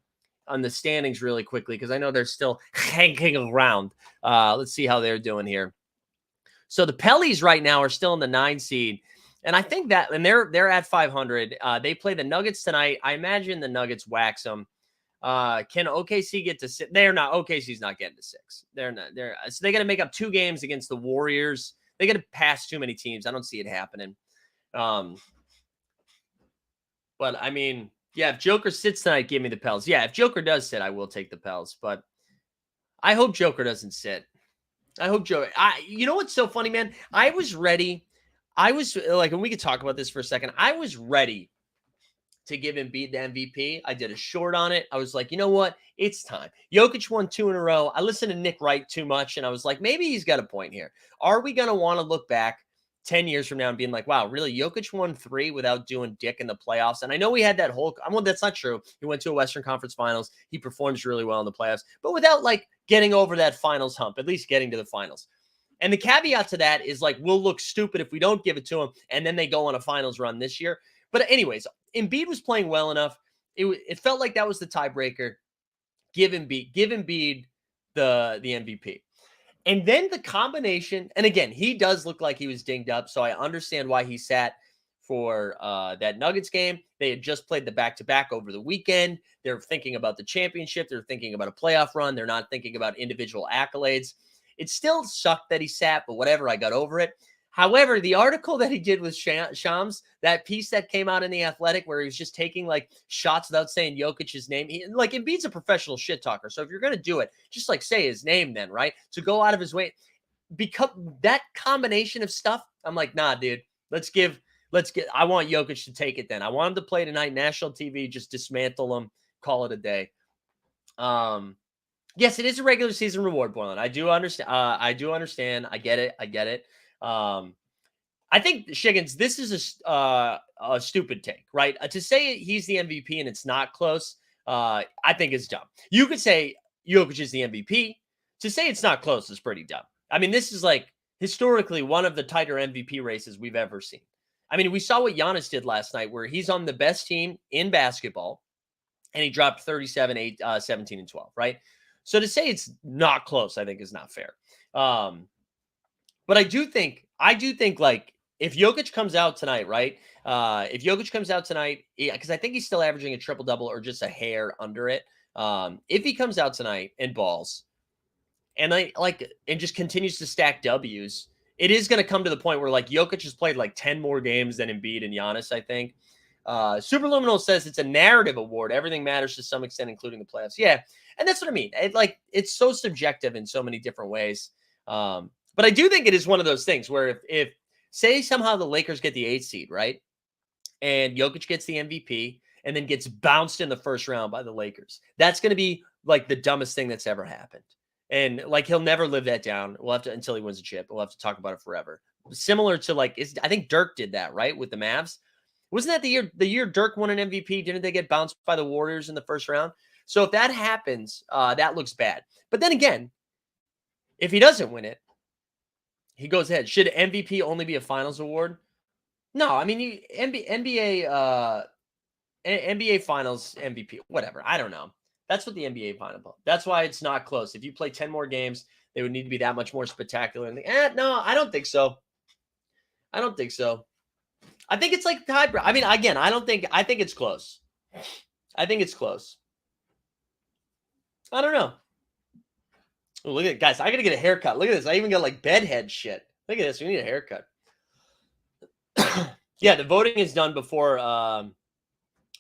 the standings really quickly because I know they're still hanging around. Let's see how they're doing here. So the Pellies right now are still in the 9 seed. And I think that, and they're at 500. They play the Nuggets tonight. I imagine the Nuggets wax them. Can OKC get to 6? They're not. OKC's not getting to 6. They're not. So they got to make up 2 games against the Warriors. They got to pass too many teams. I don't see it happening. But I mean, yeah, if Joker sits tonight, give me the Pels. Yeah, if Joker does sit, I will take the Pels. But I hope Joker doesn't sit. I hope Joker. You know what's so funny, man? I was ready. I was like, and we could talk about this for a second. I was ready to give Embiid the MVP. I did a short on it. I was like, you know what? It's time. Jokic won 2 in a row. I listened to Nick Wright too much, and I was like, maybe he's got a point here. Are we going to want to look back 10 years from now and being like, wow, really? Jokic won 3 without doing dick in the playoffs. And I know we had that whole, well, that's not true. He went to a Western Conference Finals. He performs really well in the playoffs, but without like getting over that finals hump, at least getting to the finals. And the caveat to that is like, we'll look stupid if we don't give it to him. And then they go on a finals run this year. But anyways, Embiid was playing well enough. It felt like that was the tiebreaker. Give Embiid the MVP. And then the combination, and again, he does look like he was dinged up, so I understand why he sat for that Nuggets game. They had just played the back-to-back over the weekend. They're thinking about the championship. They're thinking about a playoff run. They're not thinking about individual accolades. It still sucked that he sat, but whatever, I got over it. However, the article that he did with Shams, that piece that came out in The Athletic where he was just taking like shots without saying Jokic's name, like Embiid's a professional shit talker. So if you're going to do it, just like say his name then, right? To go out of his way. Because that combination of stuff, I'm like, nah, dude, I want Jokic to take it then. I want him to play tonight, national TV, just dismantle him, call it a day. Yes, it is a regular season reward, Boylan. I do understand. I get it. I think Shiggins, this is a stupid take, right? To say he's the MVP and it's not close, I think is dumb. You could say Jokic is the MVP. To say it's not close is pretty dumb. I mean, this is like historically one of the tighter MVP races we've ever seen. I mean, we saw what Giannis did last night, where he's on the best team in basketball, and he dropped 37, 8, 17, and 12, right? So to say it's not close, I think is not fair. But I do think like if Jokic comes out tonight, right? If Jokic comes out tonight, because I think he's still averaging a triple-double or just a hair under it. If he comes out tonight and balls and and just continues to stack W's, it is going to come to the point where like Jokic has played like 10 more games than Embiid and Giannis, I think. Superluminal says it's a narrative award. Everything matters to some extent, including the playoffs. Yeah, and that's what I mean. It's so subjective in so many different ways. But I do think it is one of those things where if say somehow the Lakers get the 8th seed, right? And Jokic gets the MVP and then gets bounced in the first round by the Lakers. That's going to be like the dumbest thing that's ever happened. And like he'll never live that down. We'll have to until he wins a chip. We'll have to talk about it forever. Similar to I think Dirk did that, right? With the Mavs. Wasn't that the year Dirk won an MVP? Didn't they get bounced by the Warriors in the first round? So if that happens, that looks bad. But then again, if he doesn't win it, he goes ahead. Should MVP only be a finals award? No, I mean NBA Finals MVP, whatever. I don't know. That's what the NBA final. That's why it's not close. If you play 10 more games, they would need to be that much more spectacular. No, I don't think so. I think it's like tiebreaker. I mean, again, I think it's close. I think it's close. I don't know. Oh, look at it, guys. I got to get a haircut. Look at this. I even got like bedhead shit. Look at this. We need a haircut. Yeah, the voting is done before the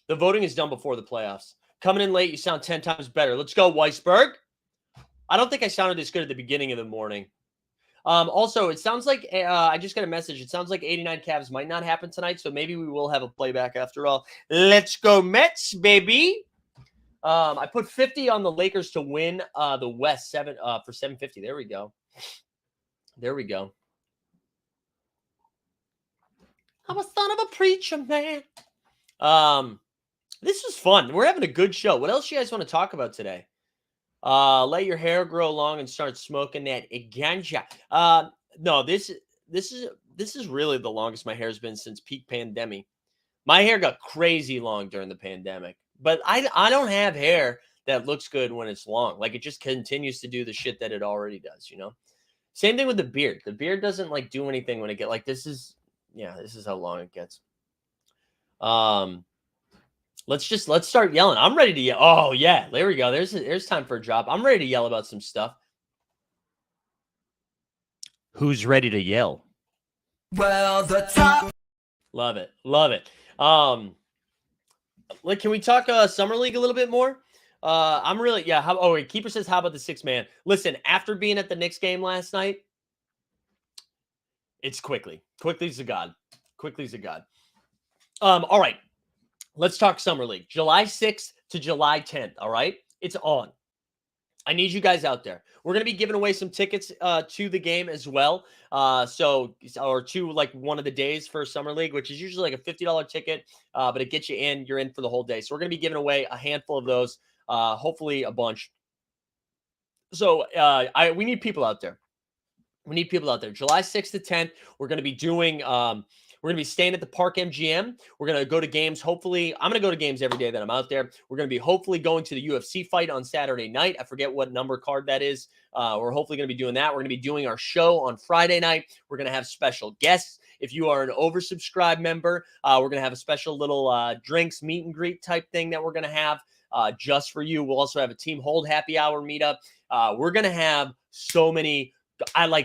playoffs. Coming in late, you sound 10 times better. Let's go, Weisberg. I don't think I sounded as good at the beginning of the morning. Also, it sounds like I just got a message. It sounds like 89 Cavs might not happen tonight, so maybe we will have a playback after all. Let's go Mets, baby. I put 50 on the Lakers to win the West for 750. There we go. I'm a son of a preacher, man. This was fun. We're having a good show. What else do you guys want to talk about today? Let your hair grow long and start smoking that ganja. No, this is really the longest my hair's been since peak pandemic. My hair got crazy long during the pandemic, but I don't have hair that looks good when it's long. Like it just continues to do the shit that it already does, you know? Same thing with the beard. The beard doesn't like do anything when it get like this is this is how long it gets. Let's start yelling. I'm ready to yell. Oh yeah, there we go. There's time for a drop. I'm ready to yell about some stuff. Who's ready to yell? Well, the top. Love it. Love it. Like, can we talk summer league a little bit more? I'm really wait, Keeper says, how about the 6-man? Listen, after being at the Knicks game last night, it's Quickly. Quickly's a god. Quickly's a god. All right. Let's talk summer league. July 6th to July 10th. All right. It's on. I need you guys out there. We're going to be giving away some tickets to the game as well. Or to like one of the days for summer league, which is usually like a $50 ticket, but it gets you in. You're in for the whole day. So we're going to be giving away a handful of those, hopefully a bunch. So we need people out there. We need people out there. July 6th to 10th, we're going to be doing we're going to be staying at the Park MGM. We're going to go to games. Hopefully, I'm going to go to games every day that I'm out there. We're going to be hopefully going to the UFC fight on Saturday night. I forget what number card that is. We're hopefully going to be doing that. We're going to be doing our show on Friday night. We're going to have special guests. If you are an oversubscribed member, we're going to have a special little drinks meet and greet type thing that we're going to have just for you. We'll also have a team hold happy hour meetup. We're going to have so many.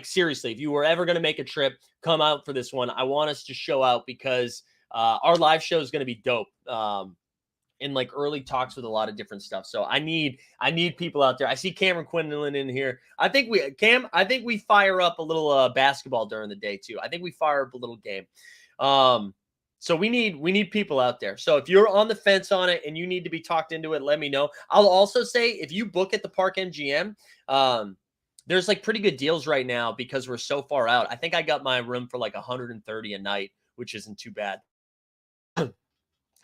Seriously, if you were ever going to make a trip, come out for this one. I want us to show out because our live show is going to be dope. In like early talks with a lot of different stuff. So I need people out there. I see Cameron Quinlan in here. I think we fire up a little basketball during the day too. I think we fire up a little game. So we need people out there. So if you're on the fence on it and you need to be talked into it, let me know. I'll also say if you book at the Park MGM, there's like pretty good deals right now because we're so far out. I think I got my room for like 130 a night, which isn't too bad.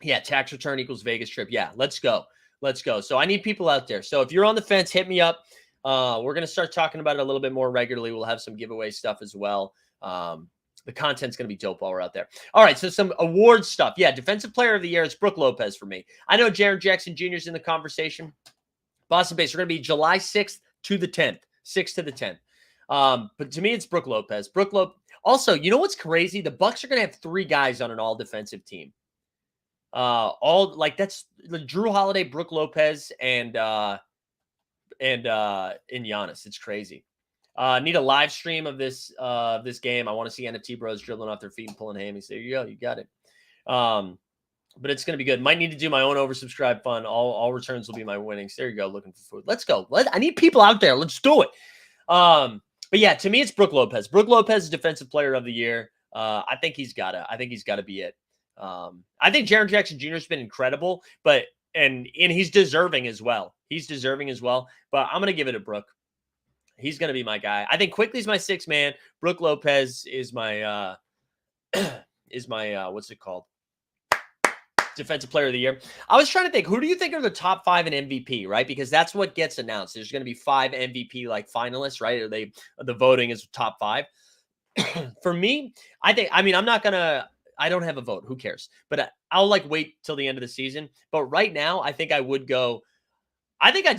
Yeah, tax return equals Vegas trip. Yeah, let's go. Let's go. So I need people out there. So if you're on the fence, hit me up. We're going to start talking about it a little bit more regularly. We'll have some giveaway stuff as well. The content's going to be dope while we're out there. All right, so some awards stuff. Yeah, Defensive Player of the Year, it's Brook Lopez for me. I know Jaren Jackson Jr. is in the conversation. Boston Base, we're going to be July 6th to the 10th. 6th to the 10th. But to me, it's Brook Lopez. Also, you know what's crazy? The Bucks are going to have 3 guys on an all-defensive team. That's Drew Holiday, Brook Lopez, and Giannis. It's crazy. Need a live stream of this game. I want to see NFT bros dribbling off their feet and pulling hammies. There you go. You got it. But it's going to be good. Might need to do my own oversubscribed fund. All returns will be my winnings. There you go. Looking for food. Let's go. I need people out there. Let's do it. But yeah, to me, it's Brook Lopez. Brook Lopez is Defensive Player of the Year. I think he's got to be it. I think Jaren Jackson Jr. has been incredible, and he's deserving as well. But I'm going to give it to Brook. He's going to be my guy. I think Quickly's my 6th man. Brook Lopez is my what's it called? Defensive Player of the Year. I was trying to think, who do you think are the top 5 in MVP, right? Because that's what gets announced. There's going to be 5 MVP like finalists, right? The voting is top 5. For me, I don't have a vote. Who cares? But I'll wait till the end of the season. But right now, I think I'd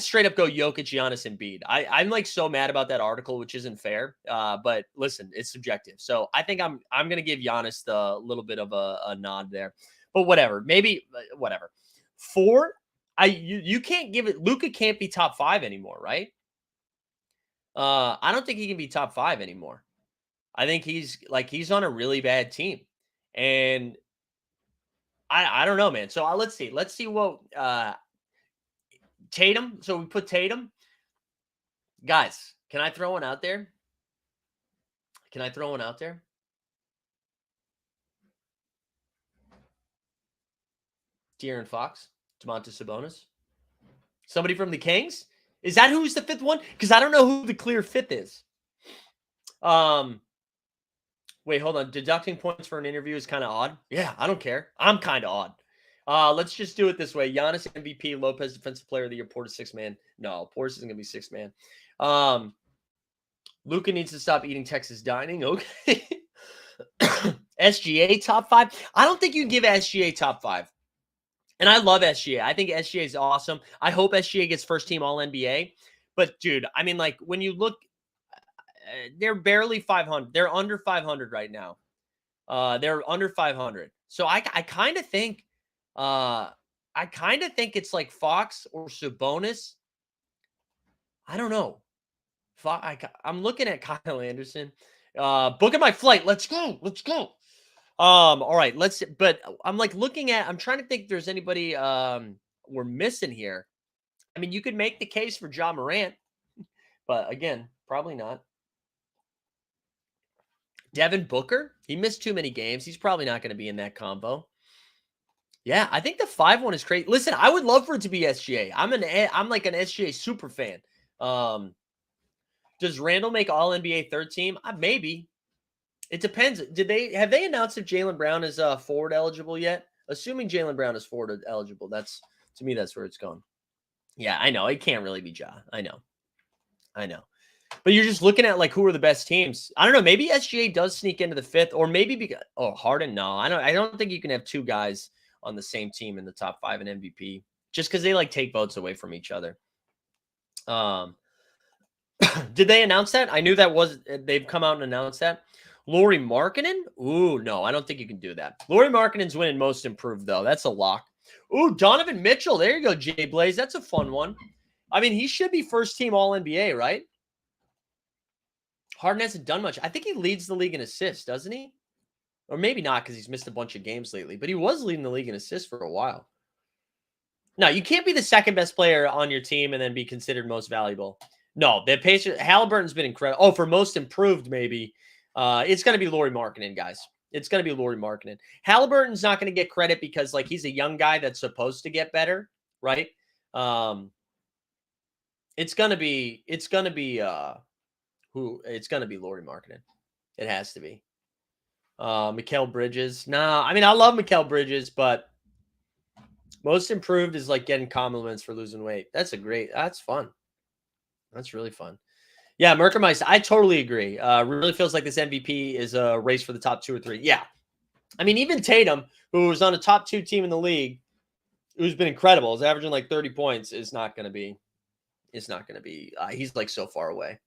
straight up go Jokic, Giannis, and Embiid. I'm like so mad about that article, which isn't fair. But listen, it's subjective. So I think I'm going to give Giannis the little bit of a nod there. But whatever, maybe whatever. 4, you can't give it. Luka can't be top 5 anymore, right? I don't think he can be top 5 anymore. I think he's on a really bad team, and I don't know, man. So let's see what Tatum. So we put Tatum. Guys, can I throw one out there? De'Aaron Fox, Domantas Sabonis, somebody from the Kings. Is that who's the 5th one? Because I don't know who the clear 5th is. Wait, hold on. Deducting points for an interview is kind of odd. Yeah, I don't care. I'm kind of odd. Let's just do it this way. Giannis MVP, Lopez Defensive Player of the Year, Portis 6-man. No, Portis isn't going to be 6-man. Luka needs to stop eating Texas dining. Okay. SGA top 5. I don't think you can give SGA top 5. And I love SGA. I think SGA is awesome. I hope SGA gets first team All NBA. But dude, I mean, like when you look, they're barely 500. They're under 500 right now. They're under 500. So I kind of think, it's like Fox or Sabonis. I don't know. I'm looking at Kyle Anderson. Booking my flight. Let's go. Let's go. All right. But I'm like I'm trying to think if there's anybody we're missing here. I mean, you could make the case for Ja Morant, but again, probably not. Devin Booker, he missed too many games. He's probably not going to be in that combo. Yeah, I think the 5-1 is crazy. Listen, I would love for it to be SGA. I'm like an SGA super fan. Does Randall make All NBA third team? Maybe. It depends. Have they announced if Jaylen Brown is forward eligible yet? Assuming Jaylen Brown is forward eligible, that's where it's going. Yeah, I know. It can't really be Ja. I know. But you're just looking at like who are the best teams. I don't know. Maybe SGA does sneak into the 5th, or maybe Harden. No, I don't think you can have two guys on the same team in the top 5 in MVP just because they like take votes away from each other. Did they announce that? I knew they've come out and announced that. Lauri Markkanen? Ooh, no, I don't think you can do that. Lauri Markkanen's winning most improved, though. That's a lock. Ooh, Donovan Mitchell. There you go, Jay Blaze. That's a fun one. I mean, he should be first team All NBA, right? Harden hasn't done much. I think he leads the league in assists, doesn't he? Or maybe not because he's missed a bunch of games lately, but he was leading the league in assists for a while. No, you can't be the second best player on your team and then be considered most valuable. No, the Pacers, Halliburton's been incredible. Oh, for most improved, maybe. It's going to be Lauri Markkanen, guys. It's going to be Lauri Markkanen. Halliburton's not going to get credit because, like, he's a young guy that's supposed to get better, right? It's going to be Lauri Markkanen. It has to be. Mikal Bridges. Nah, I mean, I love Mikal Bridges, but most improved is like getting compliments for losing weight. That's fun. That's really fun. Yeah, Merkermeister, I totally agree. Really feels like this MVP is a race for the top 2 or 3. Yeah. I mean, even Tatum, who was on a top 2 team in the league, who's been incredible, is averaging like 30 points, is not going to be. He's like so far away.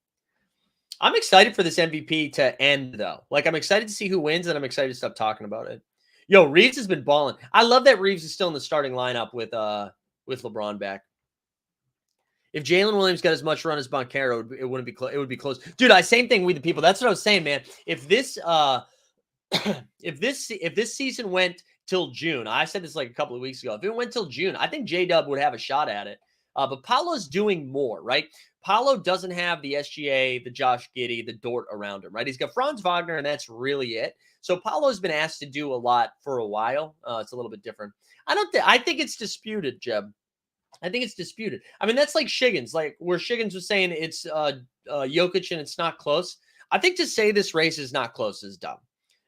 I'm excited for this MVP to end, though. Like, I'm excited to see who wins, and I'm excited to stop talking about it. Yo, Reeves has been balling. I love that Reeves is still in the starting lineup with LeBron back. If Jalen Williams got as much run as Banchero, it wouldn't be close. It would be close, dude. Same thing with the people. That's what I was saying, man. If this if this season went till June, I said this like a couple of weeks ago. If it went till June, I think J-Dub would have a shot at it. But Paolo's doing more, right? Paolo doesn't have the SGA, the Josh Giddey, the Dort around him, right? He's got Franz Wagner, and that's really it. So Paolo's been asked to do a lot for a while. It's a little bit different. I think it's disputed, Jeb. I think it's disputed. I mean, that's like Shiggins, like where Shiggins was saying it's Jokic and it's not close. I think to say this race is not close is dumb.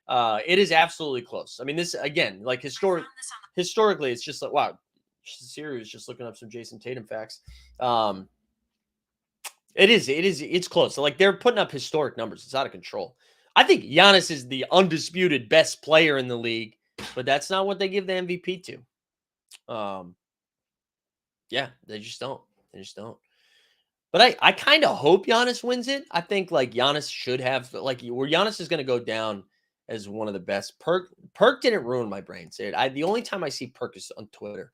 It is absolutely close. I mean, this again, like historically, it's just like, wow, Siri was just looking up some Jason Tatum facts. It's close. So like they're putting up historic numbers. It's out of control. I think Giannis is the undisputed best player in the league, but that's not what they give the MVP to. Yeah, they just don't. But I kind of hope Giannis wins it. I think like Giannis should have where Giannis is going to go down as one of the best. Perk didn't ruin my brain. The only time I see Perk is on Twitter.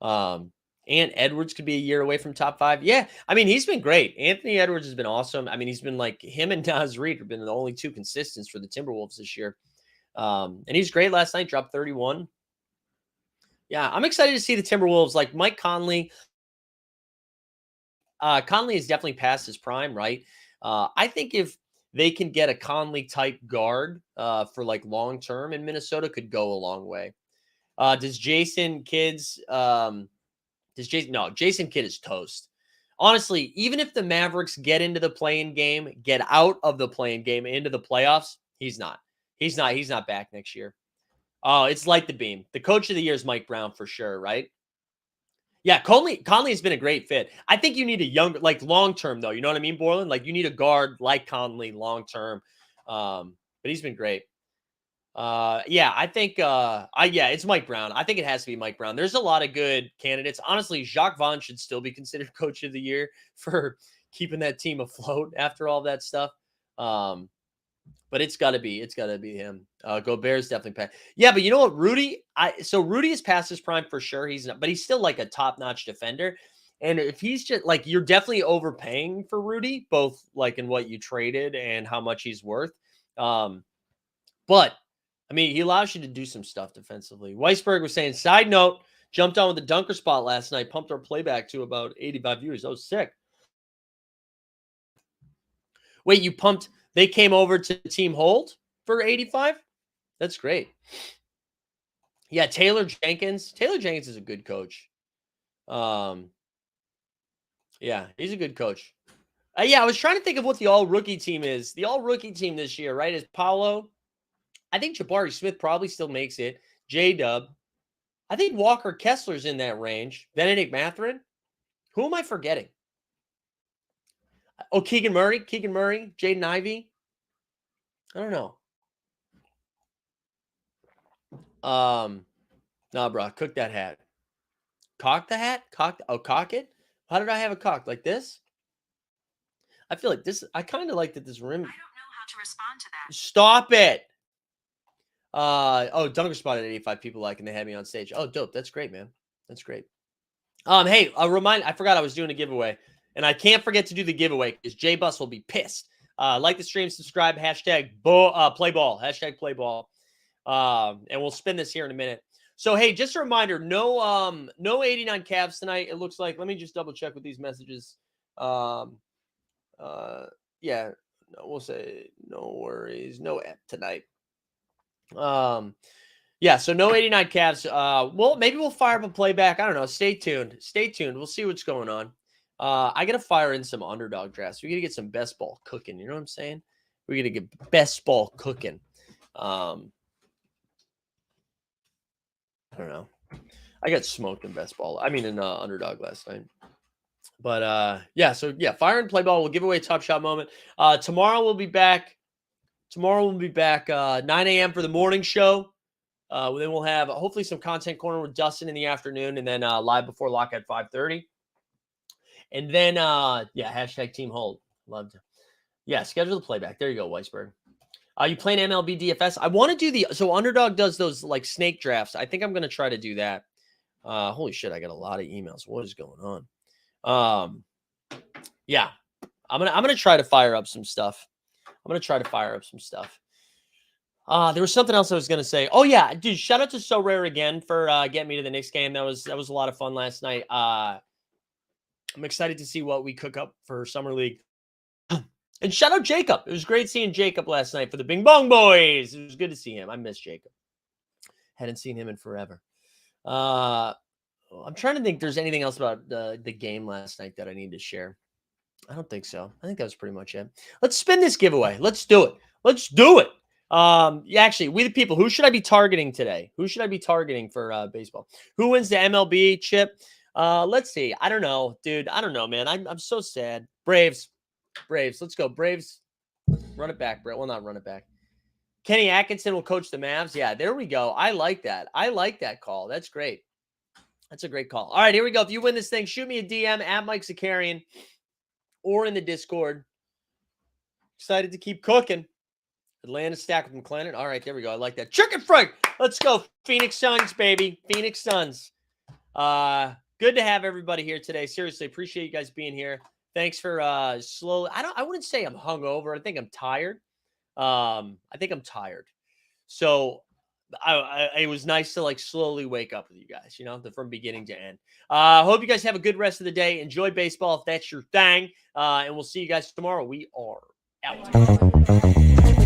And Edwards could be a year away from top 5. Yeah, I mean he's been great. Anthony Edwards has been awesome. I mean he's been like him and Naz Reid have been the only 2 consistents for the Timberwolves this year. And he's great last night. Dropped 31. Yeah, I'm excited to see the Timberwolves. Like Mike Conley. Conley is definitely past his prime, right? I think if they can get a Conley type guard for like long term in Minnesota, could go a long way. Jason Kidd is toast. Honestly, even if the Mavericks get into the play-in game, get out of the play-in game into the playoffs, he's not back next year. Oh, it's like the beam. The coach of the year is Mike Brown for sure, right? Yeah, Conley has been a great fit. I think you need a younger, like long term though. You know what I mean, Borland? Like you need a guard like Conley long term. But he's been great. Yeah, I think it's Mike Brown. I think it has to be Mike Brown. There's a lot of good candidates. Honestly, Jacques Vaughn should still be considered coach of the year for keeping that team afloat after all that stuff. But it's gotta be him. Gobert's definitely past. Yeah, but you know what, Rudy? Rudy is past his prime for sure. He's not, but he's still like a top-notch defender. And if he's just like, you're definitely overpaying for Rudy, both like in what you traded and how much he's worth. But I mean, he allows you to do some stuff defensively. Weisberg was saying, side note, jumped on with the dunker spot last night, pumped our playback to about 85 viewers. That was sick. Wait, you pumped? They came over to Team Hold for 85? That's great. Yeah, Taylor Jenkins. Taylor Jenkins is a good coach. Yeah, he's a good coach. Yeah, I was trying to think of what the all-rookie team is. The all-rookie team this year, right, is Paolo. I think Jabari Smith probably still makes it. J-Dub. I think Walker Kessler's in that range. Benedict Mathurin. Who am I forgetting? Oh, Keegan Murray, Jaden Ivey. I don't know. Nah, bro. Cook that hat. Cock the hat? Cock it? How did I have it cocked? Like this? I feel like this. I kind of like that this rim. I don't know how to respond to that. Stop it. Dunker spot at 85 people like, and they had me on stage. Oh, dope. That's great, man. That's great. Hey, I forgot I was doing a giveaway, and I can't forget to do the giveaway because Jay Bus will be pissed. Like the stream, subscribe, hashtag play ball, hashtag play ball. And we'll spin this here in a minute. So, hey, just a reminder, no 89 Cavs tonight. It looks like, let me just double check with these messages. Yeah, we'll say no worries, no app tonight. Yeah, so no 89 Cavs. Well, maybe we'll fire up a playback. I don't know. Stay tuned. We'll see what's going on. I gotta fire in some underdog drafts. We gotta get some best ball cooking. You know what I'm saying? We gotta get best ball cooking. I don't know. I got smoked in best ball. I mean, in underdog last night. But fire and play ball. We'll give away a Top Shot moment. Tomorrow we'll be back. 9 a.m. for the morning show. Then we'll have hopefully some content corner with Dustin in the afternoon, and then live before lock at 5:30. And then hashtag Team Hold. Love to. Yeah, schedule the playback. There you go, Weisberg. You playing MLB DFS? I want to do so Underdog does those like snake drafts. I think I'm gonna try to do that. Holy shit, I got a lot of emails. What is going on? Yeah, I'm gonna try to fire up some stuff. There was something else I was gonna say. Oh yeah, dude! Shout out to So Rare again for getting me to the Knicks game. That was a lot of fun last night. I'm excited to see what we cook up for Summer League. And shout out Jacob. It was great seeing Jacob last night for the Bing Bong Boys. It was good to see him. I miss Jacob. Hadn't seen him in forever. I'm trying to think if there's anything else about the game last night that I need to share. I don't think so. I think that was pretty much it. Let's spin this giveaway. Let's do it. Actually, we the people. Who should I be targeting today? Who should I be targeting for baseball? Who wins the MLB chip? Let's see. I don't know, dude. I don't know, man. I'm so sad. Braves. Let's go. Braves. Run it back, Brett. Well, not run it back. Kenny Atkinson will coach the Mavs. Yeah, there we go. I like that. I like that call. That's great. That's a great call. All right, here we go. If you win this thing, shoot me a DM at Mike Zakarian or in the Discord. Excited to keep cooking. Atlanta stack with McLennan. All right, there we go. I like that. Chicken Frank. Let's go. Phoenix Suns, baby. Phoenix Suns. Good to have everybody here today. Seriously, appreciate you guys being here. Thanks for slowly. I wouldn't say I'm hungover. I think I'm tired. So it was nice to like slowly wake up with you guys, from beginning to end. Hope you guys have a good rest of the day. Enjoy baseball if that's your thing. And we'll see you guys tomorrow. We are out.